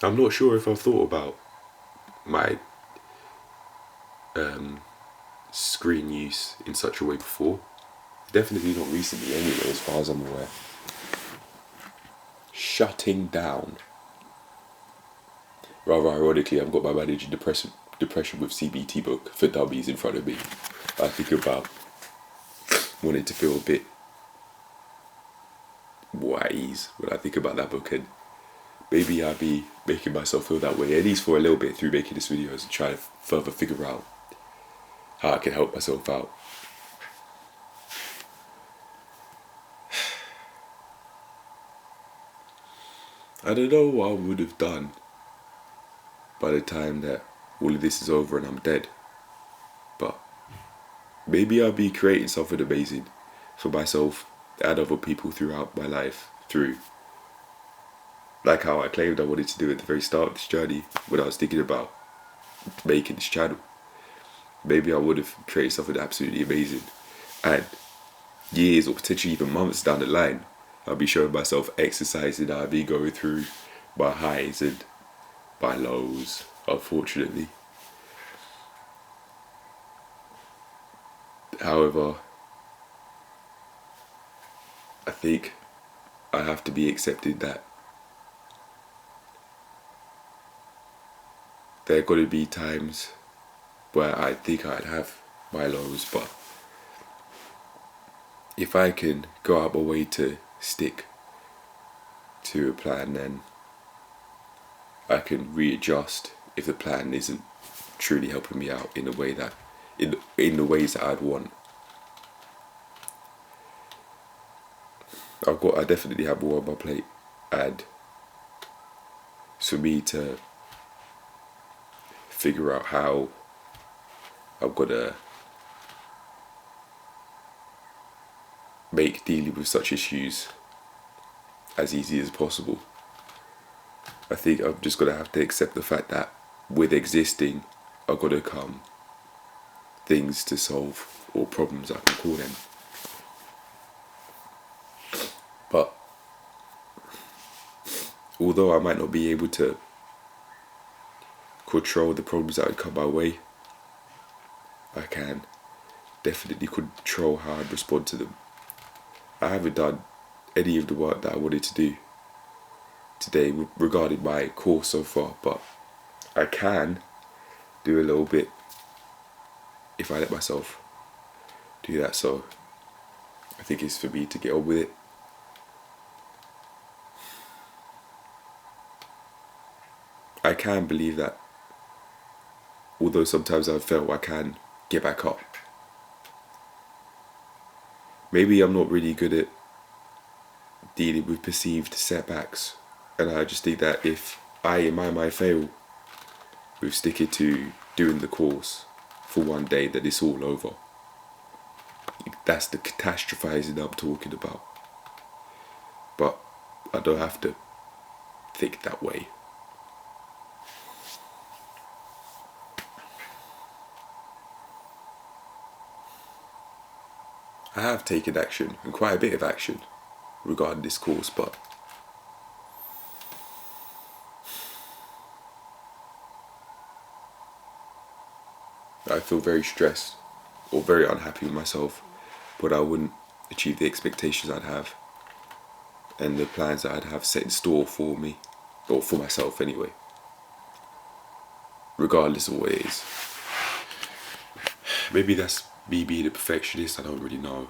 I'm not sure if I've thought about my screen use in such a way before. Definitely not recently, anyway, as far as I'm aware. Shutting down. Rather ironically, I've got my managing depression with CBT book for dummies in front of me. I think about wanting to feel a bit more at ease when I think about that book, and maybe I'll be making myself feel that way, at least for a little bit, through making this videos and trying to further figure out how I can help myself out. I don't know what I would have done by the time that all of this is over and I'm dead, but maybe I'll be creating something amazing for myself and other people throughout my life, through like how I claimed I wanted to do at the very start of this journey when I was thinking about making this channel. Maybe I would have created something absolutely amazing, and years or potentially even months down the line, I'll be showing myself exercising. I'll be going through my highs and my lows, unfortunately. However, I think I have to be accepting that there are going to be times where I think I'd have my lows, but if I can go out my way to stick to a plan, then I can readjust if the plan isn't truly helping me out in the way that in the ways that I'd want. I definitely have more on my plate, and for me to figure out how I'm gonna make dealing with such issues as easy as possible, I think I'm just gonna have to accept the fact that with existing are gonna come things to solve, or problems I can call them. But although I might not be able to control the problems that would come my way, I can definitely control how I respond to them. I haven't done any of the work that I wanted to do today regarding my course so far, but I can do a little bit if I let myself do that. So I think it's for me to get on with it. I can believe that although sometimes I fail, I can get back up. Maybe I'm not really good at dealing with perceived setbacks, and I just think that if I in my mind fail with sticking to doing the course for one day, that it's all over. That's the catastrophizing I'm talking about. But I don't have to think that way. I have taken action, and quite a bit of action, regarding this course, but I feel very stressed or very unhappy with myself, but I wouldn't achieve the expectations I'd have and the plans that I'd have set in store for me, or for myself anyway, regardless of what it is. Maybe that's me being a perfectionist, I don't really know.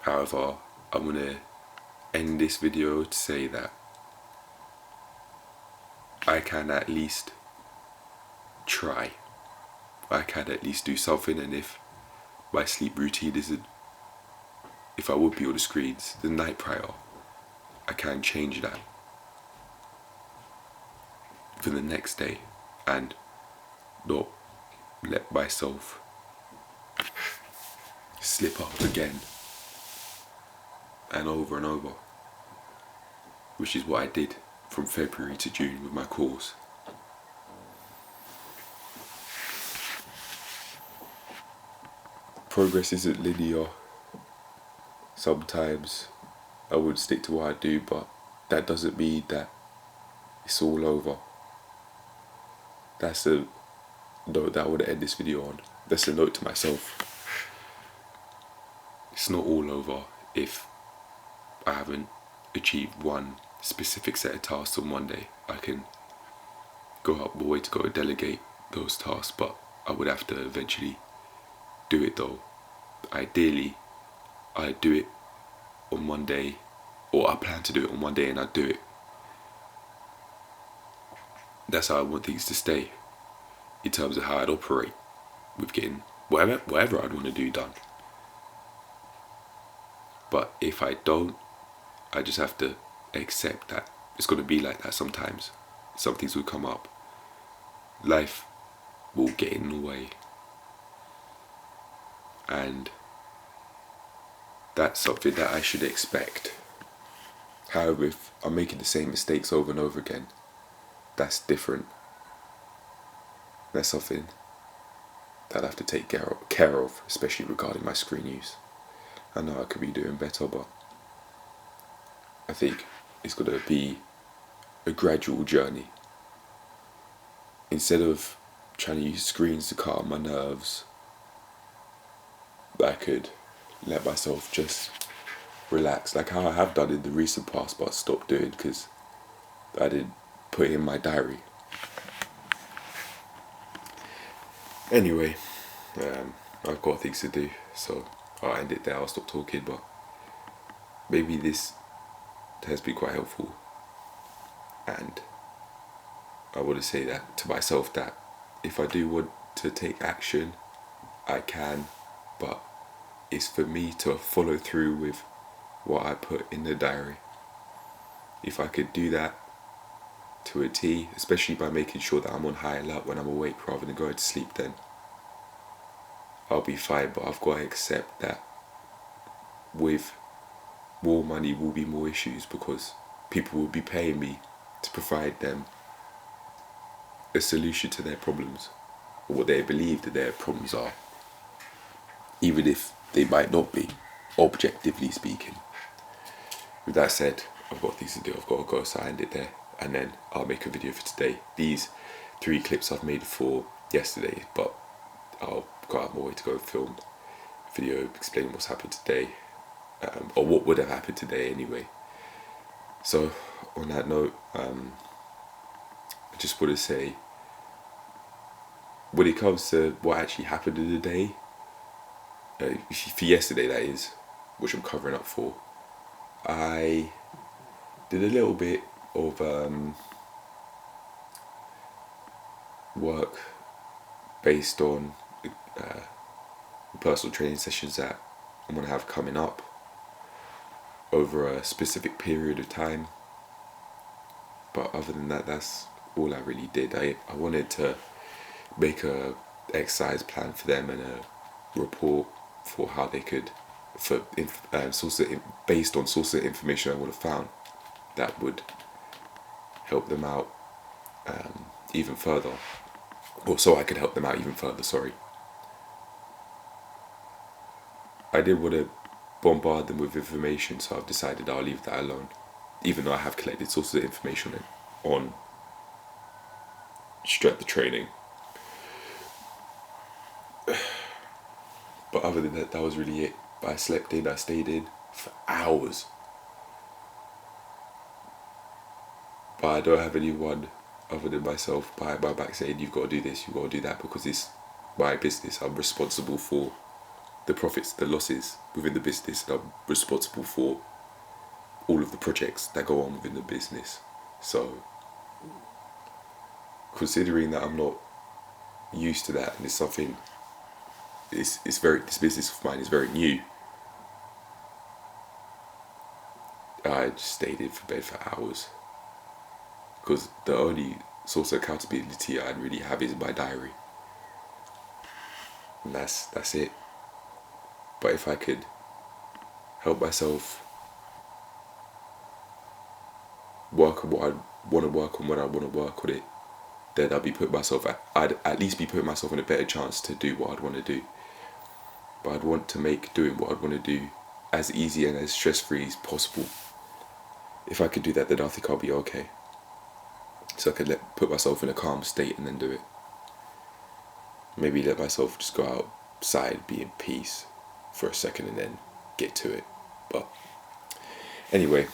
However, I'm gonna end this video to say that I can at least try. I can at least do something, and if my sleep routine isn't, if I would be on the screens the night prior, I can change that for the next day and not let myself slip up again and over, which is what I did from February to June with my course. Progress isn't linear. Sometimes I wouldn't stick to what I do, but that doesn't mean that It's all over. That's the note that I want to end this video on. That's a note to myself. It's not all over if I haven't achieved one specific set of tasks on one day. I can go up the way to go and delegate those tasks, but I would have to eventually do it though. Ideally, I do it on one day, or I plan to do it on one day and I do it. That's how I want things to stay in terms of how I'd operate with getting whatever I'd want to do done. But if I don't, I just have to accept that it's going to be like that sometimes. Some things will come up. Life will get in the way. And that's something that I should expect. However, if I'm making the same mistakes over and over again, that's different. That's something that I have to take care of, especially regarding my screen use. I know I could be doing better, but I think it's going to be a gradual journey. Instead of trying to use screens to calm my nerves, I could let myself just relax, like how I have done in the recent past, but stopped doing because I didn't put it in my diary. Anyway, I've got things to do, so I'll end it there. I'll stop talking, but maybe this has been quite helpful, and I want to say that to myself, that if I do want to take action, I can, but it's for me to follow through with what I put in the diary. If I could do that to a T, especially by making sure that I'm on high alert when I'm awake rather than going to sleep, then I'll be fine. But I've got to accept that with more money will be more issues, because people will be paying me to provide them a solution to their problems, or what they believe that their problems are, even if they might not be, objectively speaking. With that said, I've got things to do, I've got to go, so I end it there, and then I'll make a video for today. These 3 clips I've made for yesterday, but I'll go out my way to go film a video explaining what's happened today, or what would have happened today anyway. So on that note, I just want to say, when it comes to what actually happened in the day, for yesterday that is, which I'm covering up for, I did a little bit of work based on personal training sessions that I'm going to have coming up over a specific period of time. But other than that, that's all I really did. I wanted to make a exercise plan for them and a report for how they could, based on source of information I would have found that would help them out even further, or so I could help them out even further, sorry. I didn't want to bombard them with information, so I've decided I'll leave that alone, even though I have collected sources of information on strength training. But other than that, that was really it. I slept in, I stayed in for hours. But I don't have anyone other than myself behind my back saying, you've got to do this, you've got to do that, because it's my business. I'm responsible for the profits, the losses within the business, and I'm responsible for all of the projects that go on within the business. So, considering that I'm not used to that, and it's something, this business of mine is very new, I just stayed in for bed for hours, because the only source of accountability I really have is my diary, and that's it. But if I could help myself work on what I want to work on when I want to work on it, then I'd at least be putting myself in a better chance to do what I'd want to do. But I'd want to make doing what I'd want to do as easy and as stress-free as possible. If I could do that, then I think I'll be okay. so I could put myself in a calm state and then do it. Maybe let myself just go outside, be in peace for a second, and then get to it. But anyway,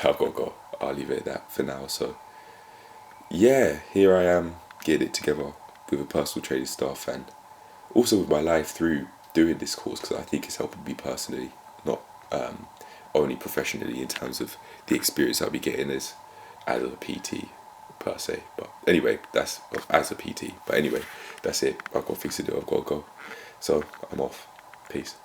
I've got to go. I'll leave it at that for now. So yeah, here I am, getting it together with a personal training staff, and also with my life through doing this course, because I think it's helping me personally, not only professionally in terms of the experience I'll be getting as a PT per se. But anyway, that's as a PT. But anyway, that's it. I've got things to do. I've got to go. So I'm off. Peace.